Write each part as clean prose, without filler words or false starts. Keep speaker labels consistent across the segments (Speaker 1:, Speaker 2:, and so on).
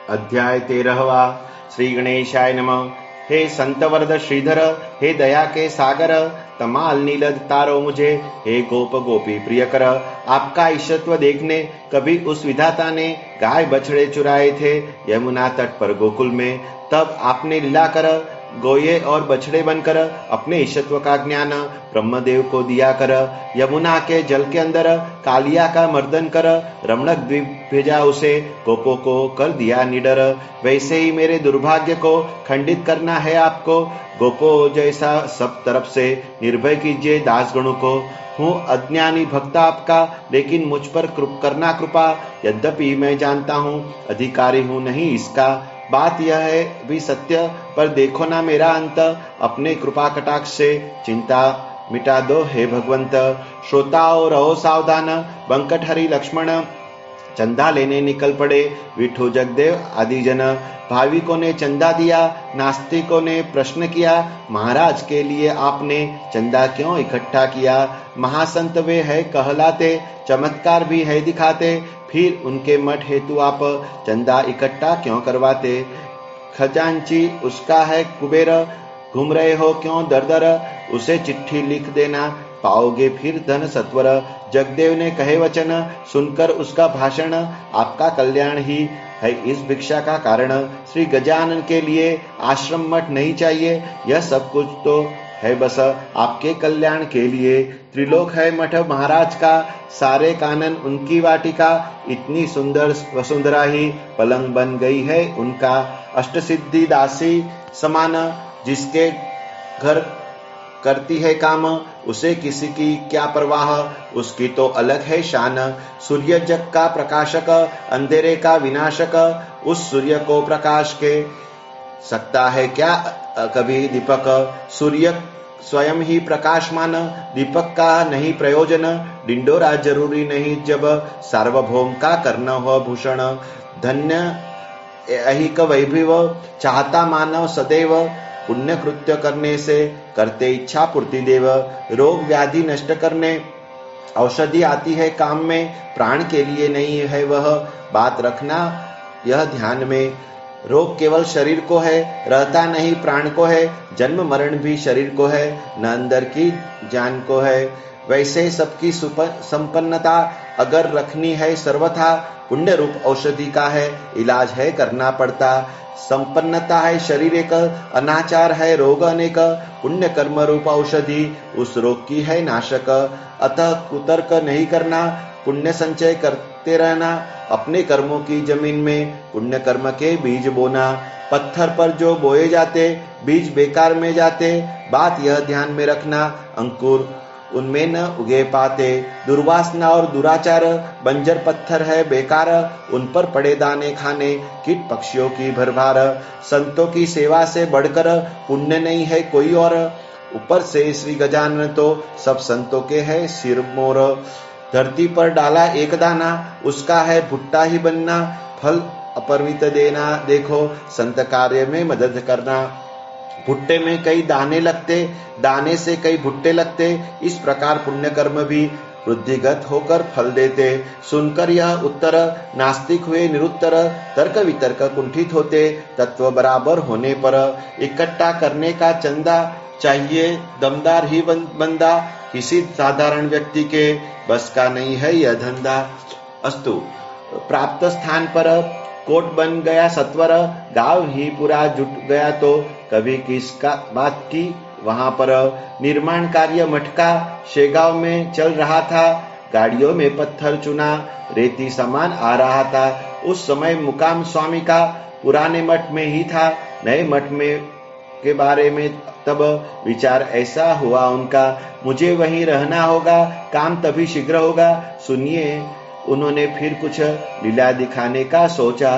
Speaker 1: अध्याय 13वां। श्री गणेशाय नमः। हे संतवर्द श्रीधर, हे दया के सागर, तमाल नीलद तारो मुझे, हे गोप गोपी प्रियकर। आपका ईशत्व देखने कभी उस विधाता ने गाय बछड़े चुराए थे यमुना तट पर गोकुल में। तब आपने लीला कर गोये और बछड़े बनकर अपने ईशत्व का ज्ञान ब्रह्मदेव को दिया कर। यमुना के जल के अंदर कालिया का मर्दन कर रमणक द्वीप भेजा उसे, गोपों को कर दिया निडर। वैसे ही मेरे दुर्भाग्य को खंडित करना है आपको, गोपो जैसा सब तरफ से निर्भय कीजिए दास गणों को। हूँ अज्ञानी भक्त आपका, लेकिन मुझ पर करना कृपा। यद्यपि मैं जानता हूँ अधिकारी हूँ नहीं इसका, बात यह है भी सत्य, पर देखो ना मेरा अंत। अपने कृपा कटाक्ष से चिंता मिटा दो हे भगवंत। श्रोताओ रहो सावधान, बंकट हरि लक्ष्मण चंदा लेने निकल पड़े। विठो जगदेव आदि जन भाविकों ने चंदा दिया, नास्तिकों ने प्रश्न किया, महाराज के लिए आपने चंदा क्यों इकट्ठा किया। महासंत वे है कहलाते, चमत्कार भी है दिखाते, फिर उनके मठ हेतु आप चंदा इकट्ठा क्यों करवाते। खजांची उसका है कुबेर, घूम रहे हो क्यों दर दर, उसे चिट्ठी लिख देना पाओगे फिर धन सत्वर। जगदेव ने कहे वचन सुनकर उसका भाषण, आपका कल्याण ही है इस भिक्षा का कारण। श्री गजानन के लिए आश्रम मठ नहीं चाहिए, यह सब कुछ तो है बस आपके कल्याण के लिए। त्रिलोक है मठ महाराज का, सारे कानन उनकी वाटिका, इतनी सुंदर वसुंधरा ही पलंग बन गई है उनका। अष्टसिद्धि दासी समान, जिसके घर करती है काम, उसे किसी की क्या परवाह, उसकी तो अलग है शान। सूर्य जग का प्रकाशक, अंधेरे का विनाशक, उस सूर्य को प्रकाश के सकता है क्या कभी दीपक। सूर्य स्वयं ही प्रकाशमान, दीपक का नहीं प्रयोजन। डिंडोरा जरूरी नहीं जब सार्वभौम का करना हो भूषण। धन्य ऐहिक वैभव चाहता मानव सदैव, पुण्य कृत्य करने से करते इच्छा पूर्ति देव। रोग व्याधि नष्ट करने औषधि आती है काम में, प्राण के लिए नहीं है वह, बात रखना यह ध्यान में। रोग केवल शरीर को है, रहता नहीं प्राण को है। जन्म मरण भी शरीर को है, न अंदर की जान को है। वैसे सबकी संपन्नता अगर रखनी है सर्वथा, पुण्य रूप औषधि का है इलाज है करना पड़ता। संपन्नता है शरीर एक, अनाचार है रोग अनेक, पुण्य कर्म रूप औषधि उस रोग की है नाशक। अतः कुतर्क नहीं करना, पुण्य संचय करते रहना, अपने कर्मों की जमीन में पुण्य कर्म के बीज बोना। पत्थर पर जो बोए जाते बीज बेकार में जाते, बात यह ध्यान में रखना, अंकुर उनमें न उगे पाते। दुर्वासना और दुराचार बंजर पत्थर है बेकार, उन पर पड़े दाने खाने कीट पक्षियों की भरभार। संतों की सेवा से बढ़कर पुण्य नहीं है कोई और, ऊपर से श्री गजानन तो सब संतों के है सिर मोर। धरती पर डाला एक दाना, उसका है भुट्टा ही बनना, फल अपरिमित देना देखो संत कार्य में मदद करना। भुट्टे में कई दाने लगते, दाने से कई भुट्टे लगते, इस प्रकार पुण्य कर्म भी वृद्धिगत होकर फल देते। सुनकर यह उत्तर नास्तिक हुए निरुत्तर, तर्क वितर्क कुंठित होते तत्व बराबर होने पर। इकट्ठा करने का चंदा चाहिए दमदार ही बंदा, किसी साधारण व्यक्ति के बस का नहीं है यह धंधा। अस्तु, प्राप्त स्थान पर कोट बन गया सत्वर, गांव ही पूरा जुट गया तो कभी किसका बात की वहां पर। निर्माण कार्य मठ का शेगांव में चल रहा था, गाड़ियों में पत्थर चुना रेती सामान आ रहा था। उस समय मुकाम स्वामी का पुराने मठ में ही था, नए मठ में के बारे में तब विचार ऐसा हुआ उनका, मुझे वहीं रहना होगा, काम तभी शीघ्र होगा। सुनिए, उन्होंने फिर कुछ लीला दिखाने का सोचा।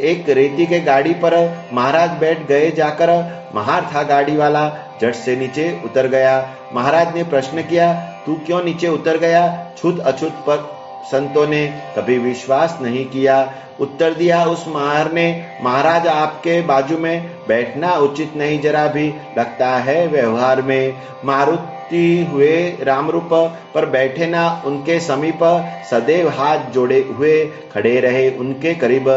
Speaker 1: एक रेती के गाड़ी पर महाराज बैठ गए जाकर, महार था गाड़ी वाला, झट से नीचे उतर गया। महाराज ने प्रश्न किया, तू क्यों नीचे उतर गया। छूत अछूत पर संतों ने कभी विश्वास नहीं किया। उत्तर दिया उस महार ने, महाराज आपके बाजू में बैठना उचित नहीं जरा भी लगता है व्यवहार में। मारुत मूर्ति हुए रामरूप पर बैठे ना उनके समीप, सदैव हाथ जोड़े हुए खड़े रहे उनके करीब।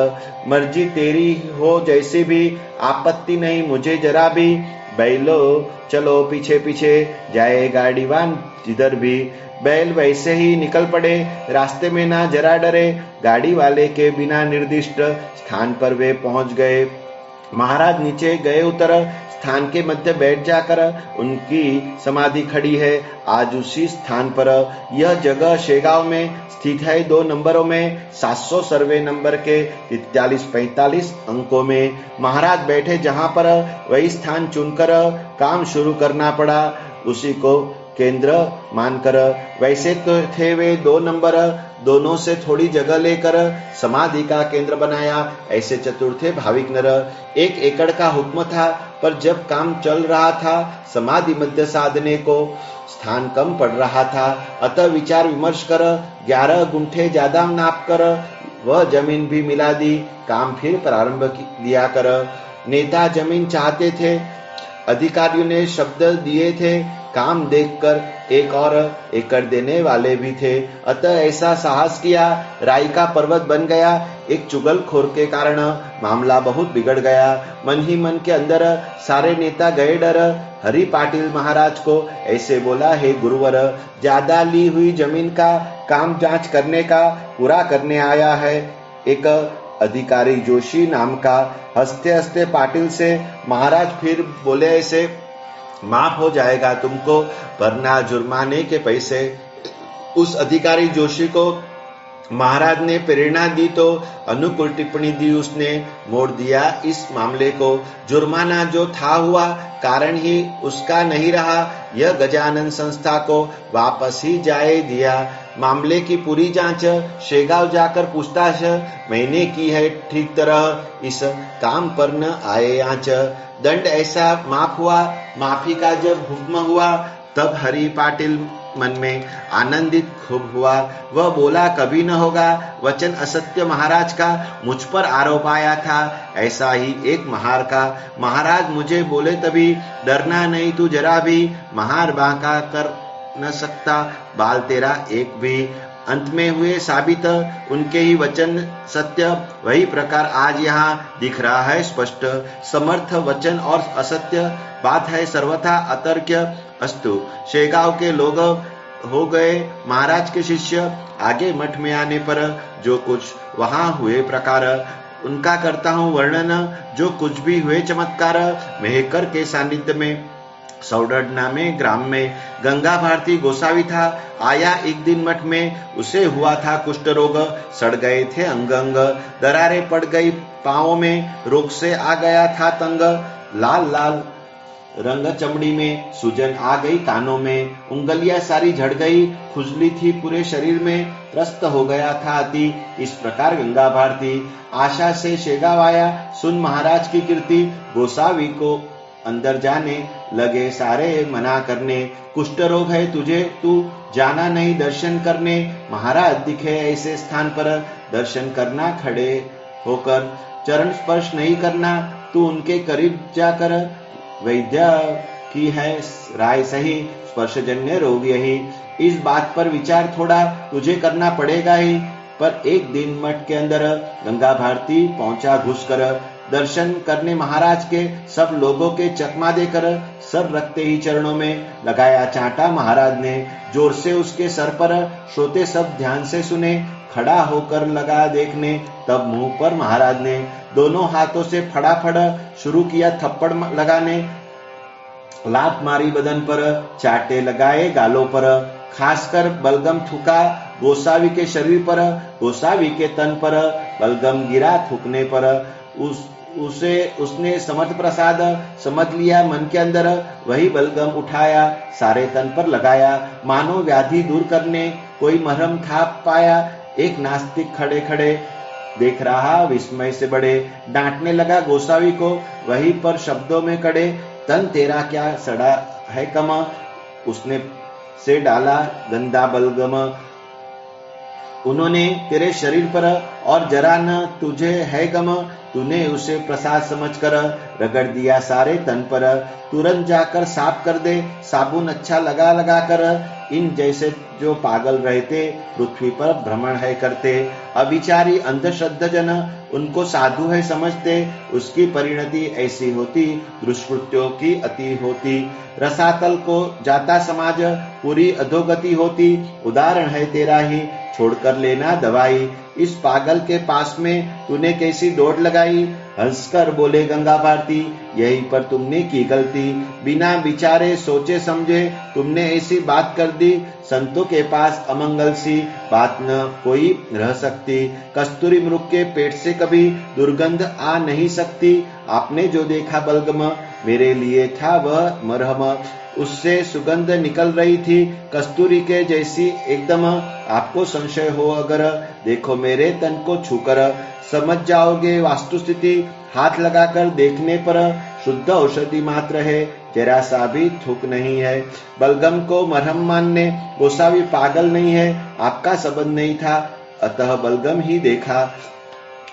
Speaker 1: मर्जी तेरी हो जैसी भी, आपत्ति नहीं मुझे जरा भी, बैलो चलो पीछे पीछे, जाए गाड़ीवान जिधर भी। बैल वैसे ही निकल पड़े, रास्ते में ना जरा डरे, गाड़ी वाले के बिना निर्दिष्ट स्थान पर वे पहुंच गए। महाराज नीचे गए उतर, स्थान के मध्य बैठ जाकर उनकी समाधि खड़ी है आज उसी स्थान पर। यह जगह शेगांव में स्थित है, 2 नंबरों में, 700 सर्वे नंबर के 43-45 अंकों में। महाराज बैठे जहां पर, वही स्थान चुनकर काम शुरू करना पड़ा, उसी को केंद्र मानकर। वैसे तो थे वे 2 नंबर, दोनों से थोड़ी जगह लेकर समाधि का केंद्र बनाया, ऐसे चतुर थे भाविक नर। 1 एकड़ का हुक्म था, पर जब काम चल रहा था, समाधि मध्य साधने को स्थान कम पड़ रहा था, अतः विचार विमर्श कर 11 गुंठे ज्यादा नाप कर वह जमीन भी मिला दी, काम फिर प्रारंभ दिया कर। नेता जमीन चाहते थे, अधिकारियों ने शब्द दिए थे, काम देखकर 1 और एकड़ देने वाले भी थे, अतः ऐसा साहस किया, राई का पर्वत बन गया। एक चुगलखोर के कारण मामला बहुत बिगड़ गया। मन ही मन के अंदर सारे नेता गए डर। हरि पाटिल महाराज को ऐसे बोला, हे गुरुवर, ज्यादा ली हुई जमीन का काम जांच करने का पूरा करने आया है। एक अधिकारी जोशी नाम का, हंसते हंसते पाटिल से महाराज फिर बोले, ऐसे माफ हो जाएगा तुमको, वरना जुर्माने के पैसे। उस अधिकारी जोशी को महाराज ने प्रेरणा दी तो अनुकूल टिप्पणी दी, उसने मोड़ दिया इस मामले को। जुर्माना जो था हुआ, कारण ही उसका नहीं रहा, यह गजानन संस्था को वापस ही जाए दिया। मामले की पूरी जांच शेगांव जाकर पूछताछ मैंने की है ठीक तरह, इस काम पर न आए आंच। दंड ऐसा माफ हुआ, माफी का जब हुक्म हुआ, तब हरि पाटिल मन में आनंदित खूब हुआ। वह बोला, कभी न होगा, वचन असत्य महाराज का मुझ पर आरोप आया था, ऐसा ही एक महार का। महाराज मुझे बोले तभी, डरना नहीं तू जरा भी, महार बांका कर न सकता बाल तेरा एक भी। अंत में हुए साबित उनके ही वचन सत्य, वही प्रकार आज यहाँ दिख रहा है स्पष्ट। समर्थ वचन और असत्य बात है सर्वथा अतर्क्य। अस्तु, शेगांव के लोग हो गए महाराज के शिष्य। आगे मठ में आने पर जो कुछ वहां हुए प्रकार उनका करता हूँ वर्णन। जो कुछ भी हुए चमत्कार मेहकर के सानिध्य में, सौडड नामे ग्राम में गंगा भारती गोसावी था। आया एक दिन मठ में, उसे हुआ था कुष्ठ रोग, सड़ गए थे अंग अंग, दरारें पड़ गई पांवों में, रोग से आ गया था तंग। लाल लाल रंग चमड़ी में, सूजन आ गई कानों में, उंगलियां सारी झड़ गई, खुजली थी पूरे शरीर में, त्रस्त हो गया था अति। इस प्रकार गंगा भारती आशा से शेगांव आया, सुन महाराज की कीर्ति। गोसावी को अंदर जाने लगे सारे मना करने, कुष्ठ रोग है तुझे, तू जाना नहीं दर्शन करने। महाराज दिखे ऐसे स्थान पर, दर्शन करना खड़े होकर, चरण स्पर्श नहीं करना, तू उनके करीब जाकर। वैद्य की है राय सही, स्पर्शजन्य रोग यही, इस बात पर विचार थोड़ा तुझे करना पड़ेगा ही। पर एक दिन मठ के अंदर गंगा भारती पहुंचा घुसकर, दर्शन करने महाराज के। सब लोगों के चकमा देकर सर रखते ही चरणों में लगाया चांटा महाराज ने, जोर से उसके सर पर। श्रोते सब ध्यान से सुने, खड़ा होकर लगा देखने, तब मुंह पर महाराज ने दोनों हाथों से फटाफट शुरू किया थप्पड़ लगाने। लात मारी बदन पर, चाटे लगाए गालों पर, खासकर बलगम थूका गोसावी के शरीर पर, गोसावी के तन पर बलगम गिरा थूकने पर। उसने समर्थ प्रसाद समझ लिया मन के अंदर, वही बलगम उठाया सारे तन पर लगाया, मानो व्याधि दूर करने कोई मरहम था पाया। एक नास्तिक खड़े खड़े देख रहा विस्मय से बड़े, डांटने लगा गोसावी को वहीं पर शब्दों में कड़े, तन तेरा क्या सड़ा है कम, उसने से डाला गंदा बलगम उन्होंने तेरे शरीर पर और जरा न तुझे है गम, तूने उसे प्रसाद समझकर रगड़ दिया सारे तन पर। तुरंत जाकर साफ कर दे, साबुन अच्छा लगा लगा कर। इन जैसे जो पागल रहते पृथ्वी पर भ्रमण है करते। अविचारी अंधश्रद्धा जन उनको साधु है समझते, उसकी परिणति ऐसी होती, दुष्कृत्यों की अति होती। रसातल को जाता समाज, पूरी अधोगति होती। उदाहरण है तेरा ही, छोड़कर लेना दवाई। इस पागल के पास में तूने कैसी डोर लगाई। हंसकर बोले गंगा भारती, यही पर तुमने की गलती। बिना विचारे सोचे समझे तुमने ऐसी बात कर दी। संतों के पास अमंगल सी बात न कोई रह सकती। कस्तूरी मृग के पेट से कभी दुर्गंध आ नहीं सकती। आपने जो देखा बलगम, मेरे लिए था वह मरहम। उससे सुगंध निकल रही थी कस्तूरी के जैसी एकदम। आपको संशय हो अगर, देखो मेरे तन को छूकर, समझ जाओगे वास्तुस्थिति। हाथ लगाकर देखने पर शुद्ध औषधि मात्र है, जरा सा भी थूक नहीं है। बलगम को मरहम मानने गोसावी पागल नहीं है, आपका संबंध नहीं था, अतः बलगम ही देखा।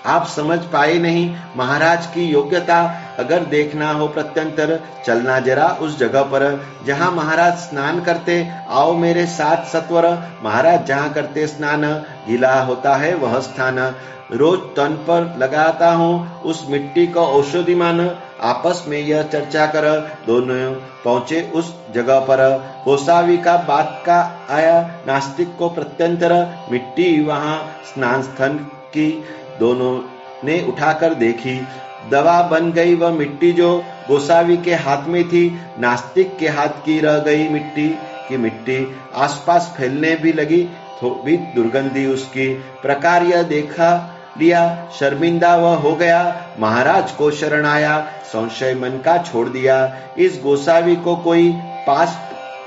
Speaker 1: आप समझ पाए नहीं महाराज की योग्यता। अगर देखना हो प्रत्यंतर, चलना जरा उस जगह पर जहाँ महाराज स्नान करते। आओ मेरे साथ सत्वर, महाराज जहाँ करते स्नान, गीला होता है वह स्थान। रोज तन पर लगाता हूँ उस मिट्टी को औषधि मान। आपस में यह चर्चा कर दोनों पहुंचे उस जगह पर। गोसावी का बात का आया नास्तिक को प्रत्यंतर। मिट्टी वहां स्नान स्थल की दोनों ने उठाकर देखी। दवा बन गई वह मिट्टी जो गोसावी के हाथ में थी। नास्तिक के हाथ की रह गई मिट्टी की मिट्टी। आसपास फैलने भी लगी थोड़ी दुर्गंधी उसकी। प्रकार यह देखा लिया, शर्मिंदा वह हो गया। महाराज को शरण आया, संशय मन का छोड़ दिया। इस गोसावी को कोई पास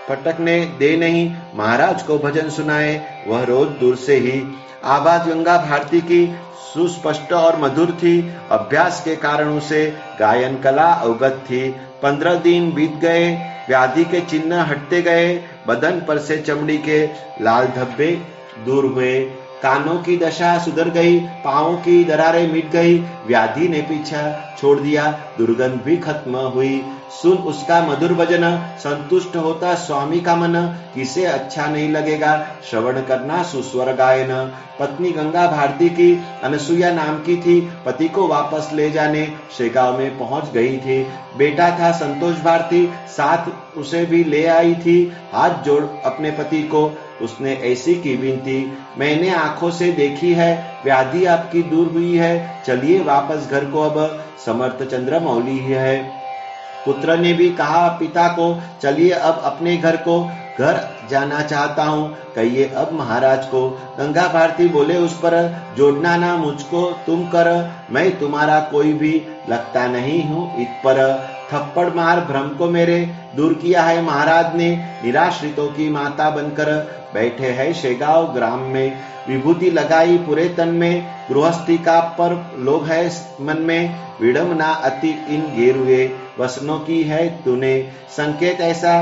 Speaker 1: पटकने दे नहीं। महाराज को भजन सुनाए वह रोज दूर से ही। आवाज गंगा भारती की सुस्पष्ट और मधुर थी। अभ्यास के कारण उसे गायन कला अवगत थी। 15 दिन बीत गए, व्याधि के चिन्ह हटते गए। बदन पर से चमड़ी के लाल धब्बे दूर हुए। कानों की दशा सुधर गई, पांवों की दरारें मिट गई। व्याधि ने पीछा छोड़ दिया, दुर्गंध भी खत्म हुई। सुन उसका मधुर भजन, संतुष्ट होता स्वामी का मन। किसे अच्छा नहीं लगेगा श्रवण करना सुस्वर गायन। पत्नी गंगा भारती की अनसुया नाम की थी। पति को वापस ले जाने शेगांव में पहुंच गई थी। बेटा था संतोष भारती, साथ उसे भी ले आई थी। हाथ जोड़ अपने पति को उसने ऐसी की विनती, मैंने आंखों से देखी है, व्याधि आपकी दूर हुई है। चलिए वापस घर को, अब समर्थ चंद्र मौली है। पुत्र ने भी कहा पिता को, चलिए अब अपने घर को, घर जाना चाहता हूँ, कहिए अब महाराज को। गंगा भारती बोले उस पर, जोड़ना ना मुझको तुम कर, मैं तुम्हारा कोई भी लगता नहीं हूँ इत पर। थप्पड़ मार भ्रम को मेरे दूर किया है महाराज ने। निराश्रितों की माता बनकर बैठे है शेगांव ग्राम में। विभूति लगाई पूरे तन में, गृहस्थी का पर लोभ है मन में। विडम्बना अति इन गेरुए वसनों की है तूने। संकेत ऐसा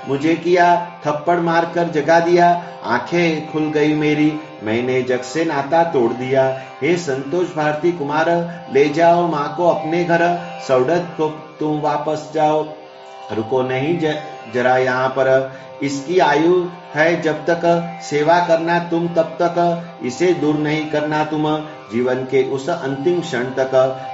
Speaker 1: मुझे किया, थप्पड़ मारकर जगा दिया। आंखें खुल गई मेरी, मैंने जग से नाता तोड़ दिया। हे संतोष भारती कुमार, ले जाओ माँ को अपने घर। सौडत को तुम वापस जाओ, रुको नहीं जरा यहाँ पर। इसकी आयु है जब तक, सेवा करना तुम तब तक। इसे दूर नहीं करना तुम जीवन के उस अंतिम क्षण तक।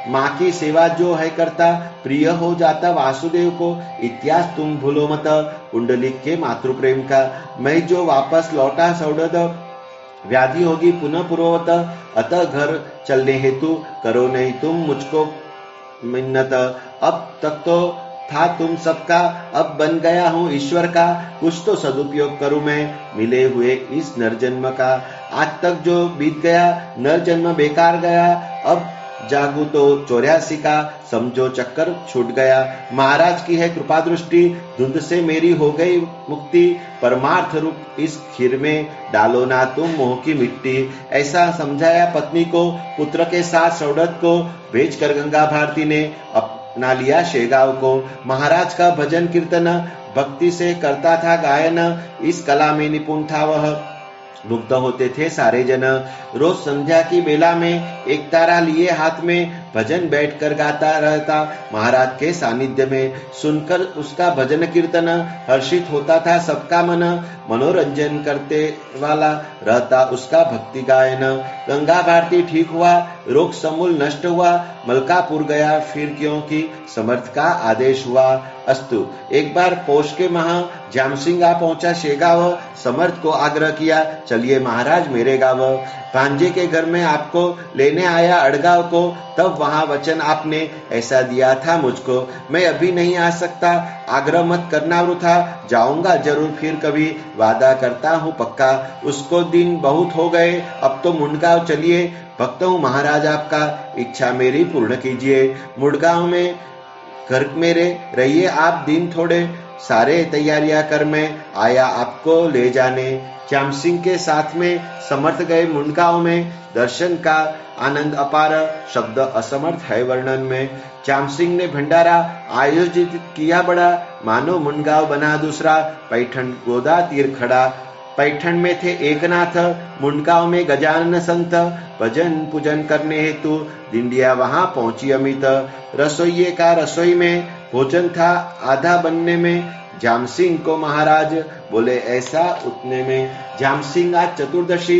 Speaker 1: माँ की सेवा जो है करता, प्रिय हो जाता वासुदेव को। इतिहास तुम भूलो मत कुंडलिक के मातृ प्रेम का। मैं जो वापस लौटा सौडत, व्याधि होगी पुनः पूर्ववत। अतः घर चलने हेतु करो नहीं तुम मुझको मिन्नत। अब तक तो था तुम सबका, अब बन गया हूँ ईश्वर का। कुछ तो सदुपयोग करूँ मैं मिले हुए इस नरजन्म का। आज तक जो बीत गया नर जन्म बेकार गया। अब जागू तो 84 का, समझो चक्कर छूट गया। महाराज की है कृपा दृष्टि, धुंध से मेरी हो गई मुक्ति। परमार्थ रूप इस खीर में डालो ना तुम मोह की मिट्टी। ऐसा समझाया पत्नी को, पुत्र के साथ सौडत को भेजकर गंगा भारती ने अपना लिया शेगांव को। महाराज का भजन कीर्तन भक्ति से करता था गायन, इस कला में निपुण था वह। मुग्ध होते थे सारे जन। रोज संध्या की बेला में एक तारा लिए हाथ में भजन बैठकर गाता रहता महाराज के सानिध्य में। सुनकर उसका भजन कीर्तन हर्षित होता था सबका मन। मनोरंजन करते वाला रहता उसका भक्ति गायन। गंगा भारती ठीक हुआ, रोग समूल नष्ट हुआ, मलकापुर गया फिर क्योंकि समर्थ का आदेश हुआ। अस्तु। एक बार पौष के माह जाम सिंह आ पहुंचा शेगाव। समर्थ को आग्रह किया, चलिए महाराज मेरे गाँव। भांजे के घर में आपको लेने आया अड़गांव को। तब वहां वचन आपने ऐसा दिया था मुझको, मैं अभी नहीं आ सकता, आग्रह मत करना वृथा, जाऊंगा जरूर फिर कभी, वादा करता हूँ पक्का। उसको दिन बहुत हो गए, अब तो मुंडगांव चलिए, भक्त हूँ महाराज आपका, इच्छा मेरी पूर्ण कीजिए। मुंडगांव में घर मेरे रहिए आप दिन थोड़े, सारे तैयारियां कर मैं आया आपको ले जाने। श्याम सिंह के साथ में समर्थ गए मुंडगांव में, दर्शन का आनंद अपार, शब्द असमर्थ है वर्णन में। श्याम सिंह ने भंडारा आयोजित किया बड़ा, मानो मुंडगांव बना दूसरा, पैठन गोदा तीर खड़ा। पैठन में थे एकनाथ, मुंडगांव में गजानन संत, भजन पूजन करने हेतु दिंडिया वहां पहुंची अमित। रसोइये का रसोई में भोजन था आधा बनने में, जाम सिंह को महाराज बोले ऐसा उतने में। जाम सिंह आज चतुर्दशी,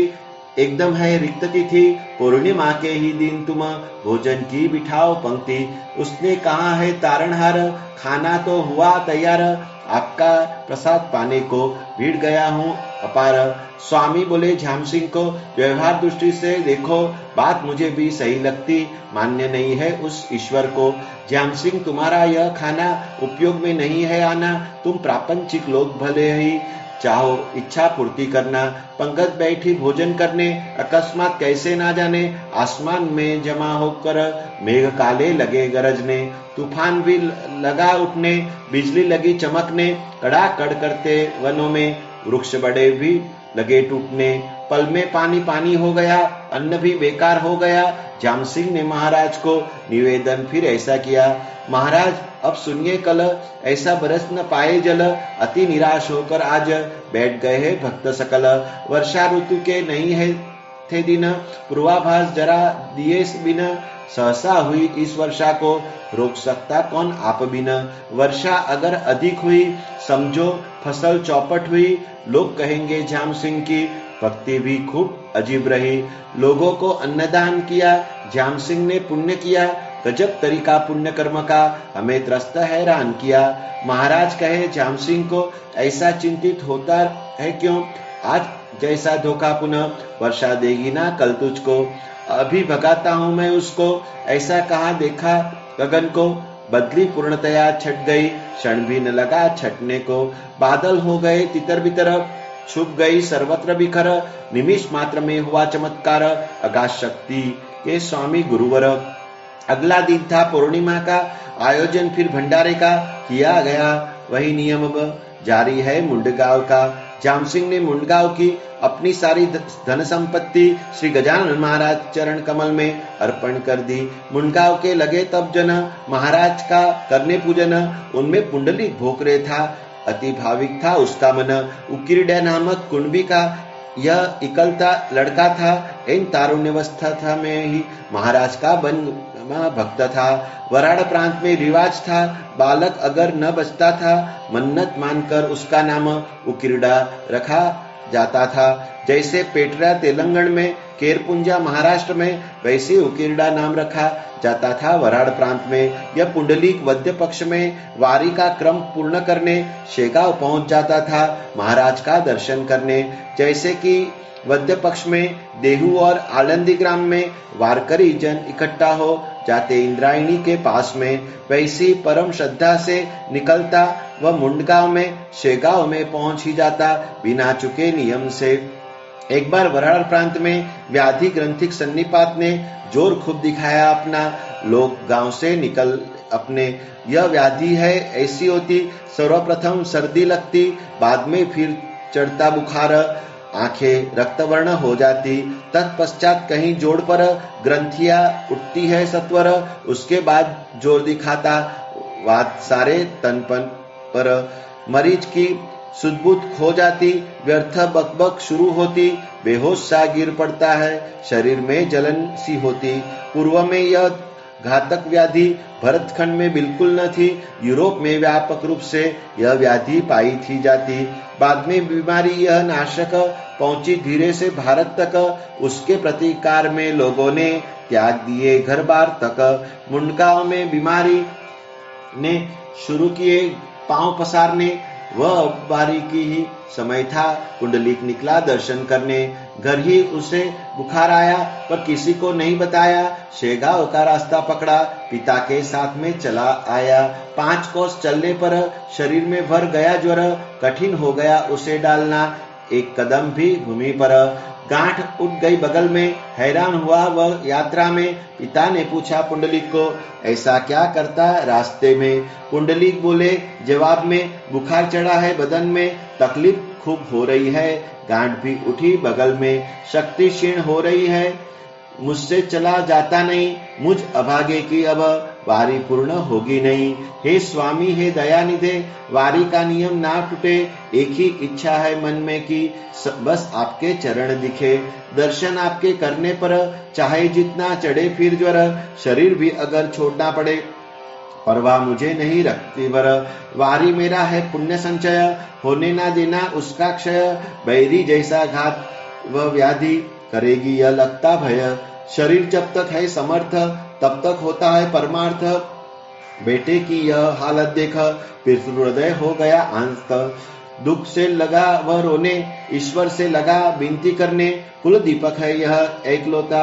Speaker 1: एकदम है रिक्त तिथि, पूर्णिमा के ही दिन तुम भोजन की बिठाओ पंक्ति। उसने कहा है तारणहार, खाना तो हुआ तैयार, आपका प्रसाद पाने को भीड़ गया हूँ अपार। स्वामी बोले झाम सिंह को, व्यवहार दृष्टि से देखो, बात मुझे भी सही लगती, मान्य नहीं है उस ईश्वर को। झाम सिंह तुम्हारा यह खाना उपयोग में नहीं है आना, तुम प्रापंचिक लोग भले ही चाहो इच्छा पूर्ति करना। पंगत बैठी भोजन करने, अकस्मात कैसे ना जाने, आसमान में जमा होकर मेघ काले लगे गरजने। तूफान भी लगा उठने, बिजली लगी चमकने, कड़ाकड़ करते वनों में, वृक्ष बड़े भी लगे टूटने। पल में पानी पानी हो गया, अन्न भी बेकार हो गया। जाम सिंह ने महाराज को निवेदन फिर ऐसा किया, महाराज अब सुनिए कल, ऐसा बरस न पाए जल, अति निराश होकर आज बैठ गए हैं भक्त सकल। वर्षा ऋतु के नहीं है थे दिन, पूर्वाभास जरा दिए बिन, सहसा हुई इस वर्षा को रोक सकता कौन आप बिन। वर्षा अगर अधिक हुई, समझो फसल चौपट हुई, लोग कहेंगे झाम सिंह की भक्ति भी खूब अजीब रही। लोगों को अन्नदान किया, झाम सिंह ने पुण्य किया, गजब तरीका पुण्य कर्म का, हमें त्रस्त हैरान किया। महाराज कहे झाम सिंह को, ऐसा चिंतित होता है क्यों, आज जैसा धोखा पुनः वर्षा देगी ना कल तुझको। अभी भगाता हूँ मैं उसको, ऐसा कहा देखा गगन को, बदली पूर्णतया छट गई, क्षण भी न लगा छटने को। बादल हो गए तितर बितर, छुप गई सर्वत्र बिखर, निमिष मात्र में हुआ चमत्कार, अगाध शक्ति के स्वामी गुरुवर। अगला दिन था पूर्णिमा का, आयोजन फिर भंडारे का किया गया, वही नियम जारी है मुंडगांव का। जाम सिंह ने मुंडगांव की अपनी सारी धन संपत्ति श्री गजानन महाराज चरण कमल में अर्पण कर दी। मुंडगांव के लगे तब जन महाराज का करने पूजन, उनमें पुंडलिक भोकरे था, अति भाविक था उसका मन। उकिरड्या नामक कुंभी का यह इकलता लड़का था, इन तारुण्यावस्था था में ही महाराज का बन भक्त था। वराड़ प्रांत में रिवाज था, बालक अगर न बचता था, मन्नत मानकर उसका नाम उकिरडा रखा जाता था। जैसे पेटरा तेलंगाना में, केरपुंजा महाराष्ट्र में, वैसे उकिरडा नाम रखा जाता था वराड़ प्रांत में। यह पुंडलिक वद्य पक्ष में वारी का क्रम पूर्ण करने शेगांव पहुंच जाता था महाराज का दर्शन करने। जैसे कि वद्य पक्ष में देहू और आलंदी ग्राम में वारकरी जन इकट्ठा हो जाते इंद्रायणी के पास में, वैसी परम श्रद्धा से निकलता वह मुंडगांव में शेगांव में पहुंच ही जाता बिना चुके नियम से। एक बार वराड़ प्रांत में व्याधि ग्रंथिक सन्निपात ने जोर खूब दिखाया अपना, लोग गांव से निकल अपने। यह व्याधि है ऐसी होती, सर्वप्रथम सर्दी लगती, बाद में फिर चढ़ता बुखार, आंखें रक्तवर्ण हो जाती, तत्पश्चात कहीं जोड़ पर ग्रंथियां उठती है सत्वर, उसके बाद जोर दिखाता वात सारे तनपन पर। मरीज की सुदबुद खो जाती, व्यर्थ बकबक शुरू होती, बेहोश सा गिर पड़ता है, शरीर में जलन सी होती। पूर्व में यह घातक व्याधि भरतखंड में बिल्कुल न थी, यूरोप में व्यापक रूप से यह व्याधि पाई थी जाती। बाद में बीमारी यह नाशक पहुंची धीरे से भारत तक। उसके प्रतिकार में लोगों ने त्याग दिए घर बार तक। मुंडगांव में बीमारी ने शुरू किए पांव पसारने। वह बारी की ही समय था, पुंडलिक निकला दर्शन करने। घर ही उसे बुखार आया, पर किसी को नहीं बताया। शेगांव का रास्ता पकड़ा, पिता के साथ में चला आया। 5 कोस चलने पर शरीर में भर गया ज्वर, कठिन हो गया उसे डालना, एक कदम भी भूमि पर। गांठ उठ गई बगल में, हैरान हुआ वह यात्रा में। पिता ने पूछा पुंडलिक को, ऐसा क्या करता रास्ते में? पुंडलिक बोले जवाब में, बुखार चढ़ा है बदन में, तकलीफ खूब हो रही है, गांठ भी उठी बगल में, शक्ति क्षीण हो रही है, मुझसे चला जाता नहीं, मुझ अभागे की अब वारी पूर्ण होगी नहीं। हे स्वामी, हे दयानिधे, वारी का नियम ना टूटे, एक ही इच्छा है मन में कि बस आपके चरण दिखे। दर्शन आपके करने पर चाहे जितना चढ़े फिर ज्वर, शरीर भी अगर छोड़ना पड़े, परवाह मुझे नहीं रखती वर। वारी मेरा है पुण्य संचय, होने ना देना उसका क्षय। बैरी जैसा घात वह व्याधि करेगी यह लगता भय। शरीर जब तक है समर्थ, तब तक होता है परमार्थ। बेटे की यह हालत देख पितृ हृदय हो गया आंस्त। दुख से लगा वह रोने, ईश्वर से लगा विनती करने। कुल दीपक है यह एकलौता,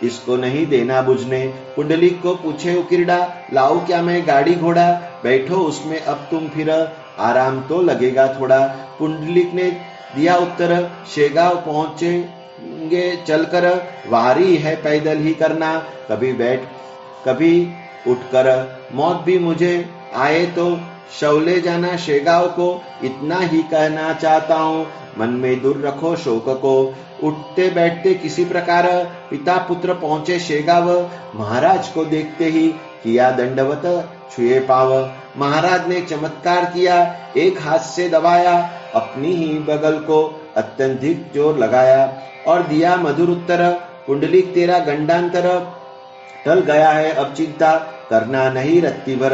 Speaker 1: इसको नहीं देना बुझने। पुंडलिक को पूछे उकिरडा, लाऊं क्या मैं गाड़ी घोड़ा, बैठो उसमें अब तुम फिर, आराम तो लगेगा थोड़ा। पुंडलिक ने दिया उत्तर, शेगांव पहुंचेंगे चलकर, वारी है पैदल ही करना, कभी बैठ कभी उठकर। मौत भी मुझे आए तो शौले जाना शेगांव को, इतना ही कहना चाहता हूँ, मन में दूर रखो शोक को। उठते बैठते किसी प्रकार पिता पुत्र पहुंचे शेगांव। महाराज को देखते ही किया दंडवत छुए पाव। महाराज ने चमत्कार किया, एक हाथ से दबाया, अपनी ही बगल को अत्यंतिक जोर लगाया और दिया मधुर उत्तर, पुंडलिक तेरा गंडांतर टल गया है, अब चिंता करना नहीं रत्ती भर।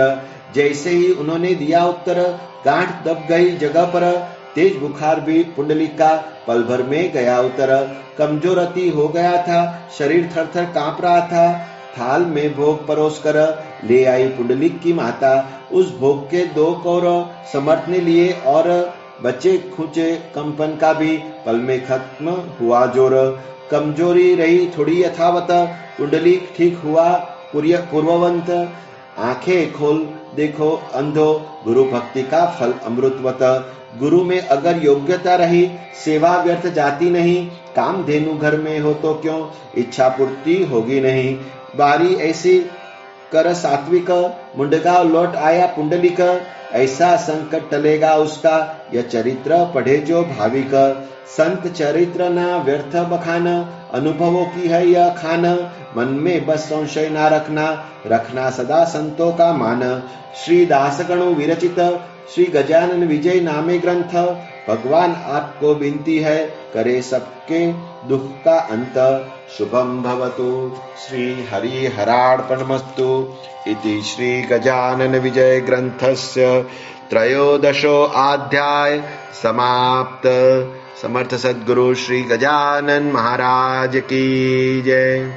Speaker 1: जैसे ही उन्होंने दिया उत्तर, गांठ दब गई जगह पर। तेज बुखार भी पुंडलिक का पल भर में गया उतर। कमजोर अति हो गया था, शरीर थर थर कांप रहा था। थाल में भोग परोस कर ले आई पुंडलिक की माता। उस भोग के 2 कौर समर्थ ने लिए और बचे खुचे कंपन का भी पल में खत्म हुआ जोर। कमजोरी रही थोड़ी यथावत, पुंडलिक ठीक हुआ पूर्ववंत। आंखें खोल देखो अंधो, गुरु भक्ति का फल अमृतवत। गुरु में अगर योग्यता रही, सेवा व्यर्थ जाती नहीं। काम धेनु घर में हो तो क्यों, इच्छा पूर्ति होगी नहीं। बारी ऐसी कर सात्विक, मुंडगांव लौट आया पुंडलिक। ऐसा संकट टलेगा उसका, यह चरित्र पढ़े जो भाविक। संत चरित्र ना व्यर्थ बखान, अनुभवों की है यह खान। मन में बस संशय ना रखना, रखना सदा संतों का मान। श्री दासगणु विरचित श्री गजानन विजय नामे ग्रंथ। भगवान आपको विनती है, करे सबके दुख का अंत। शुभम भवतु। श्री हरि हरार्पणमस्तु। इति श्री गजानन विजय ग्रंथस्य 13 अध्याय समाप्त। समर्थ सद्गुरु श्री गजानन महाराज की जय।